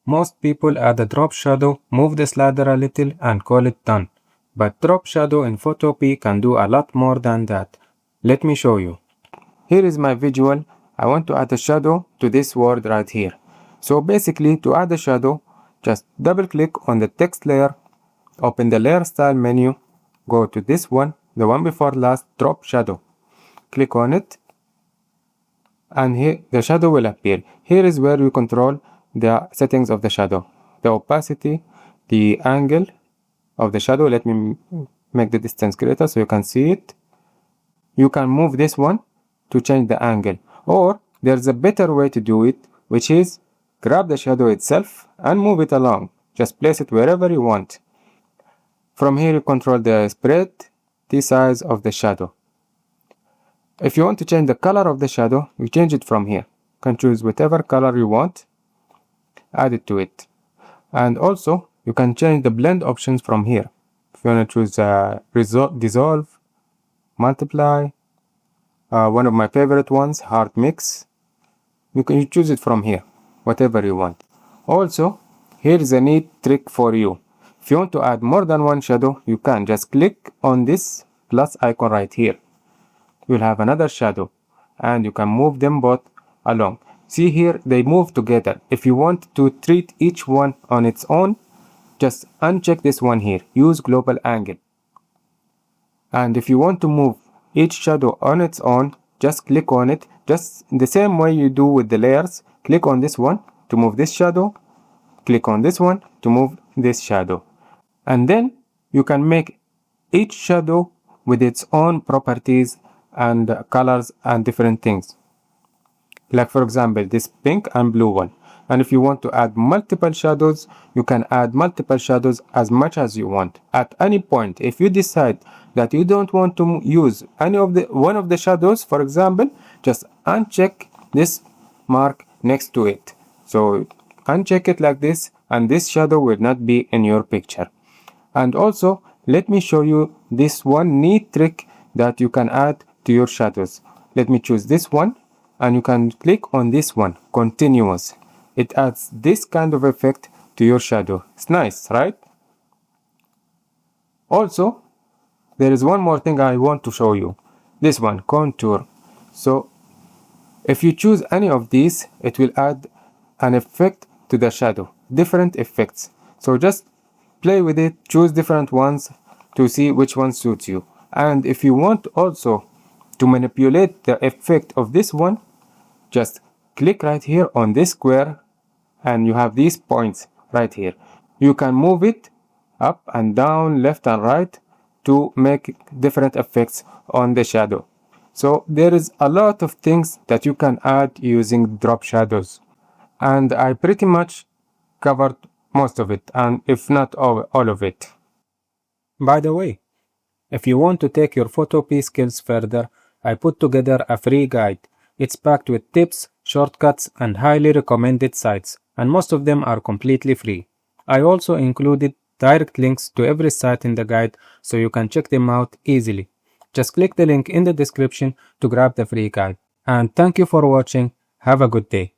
Most people add a drop shadow, move the slider a little and call it done. But drop shadow in Photopea can do a lot more than that. Let me show you. Here is my visual. I want to add a shadow to this word right here. So basically, to add a shadow, just double click on the text layer, open the layer style menu, go to this one, the one before last, drop shadow. Click on it and here the shadow will appear. Here is where you control the settings of the shadow, the opacity, the angle of the shadow. Let me make the distance greater so you can see it. You can move this one to change the angle, or there's a better way to do it, which is grab the shadow itself and move it along. Just place it wherever you want. From here you control the spread, the size of the shadow. If you want to change the color of the shadow, you change it from here. You can choose whatever color you want, add it to it. And also you can change the blend options from here. If you want to choose dissolve, multiply, one of my favorite ones, hard mix, you can choose it from here, whatever you want. Also, here is a neat trick for you. If you want to add more than one shadow, you can just click on this plus icon right here. You'll have another shadow and you can move them both along. See here, they move together. If you want to treat each one on its own, just uncheck this one here, use global angle. And if you want to move each shadow on its own, just click on it, just the same way you do with the layers. Click on this one to move this shadow, click on this one to move this shadow. And then you can make each shadow with its own properties and colors and different things. Like for example, this pink and blue one. And if you want to add multiple shadows, you can add multiple shadows as much as you want. At any point, if you decide that you don't want to use one of the shadows, for example, just uncheck this mark next to it. So uncheck it like this, and this shadow will not be in your picture. And also, let me show you this one neat trick that you can add to your shadows. Let me choose this one, and you can click on this one, continuous. It adds this kind of effect to your shadow. It's nice, right? Also, there is one more thing I want to show you. This one, contour. So if you choose any of these, it will add an effect to the shadow, different effects. So just play with it, choose different ones to see which one suits you. And if you want also to manipulate the effect of this one, just click right here on this square and you have these points right here. You can move it up and down, left and right to make different effects on the shadow. So there is a lot of things that you can add using drop shadows. And I pretty much covered most of it, and if not all of it. By the way, if you want to take your Photopea skills further, I put together a free guide. It's packed with tips, shortcuts, and highly recommended sites, and most of them are completely free. I also included direct links to every site in the guide so you can check them out easily. Just click the link in the description to grab the free guide. And thank you for watching. Have a good day.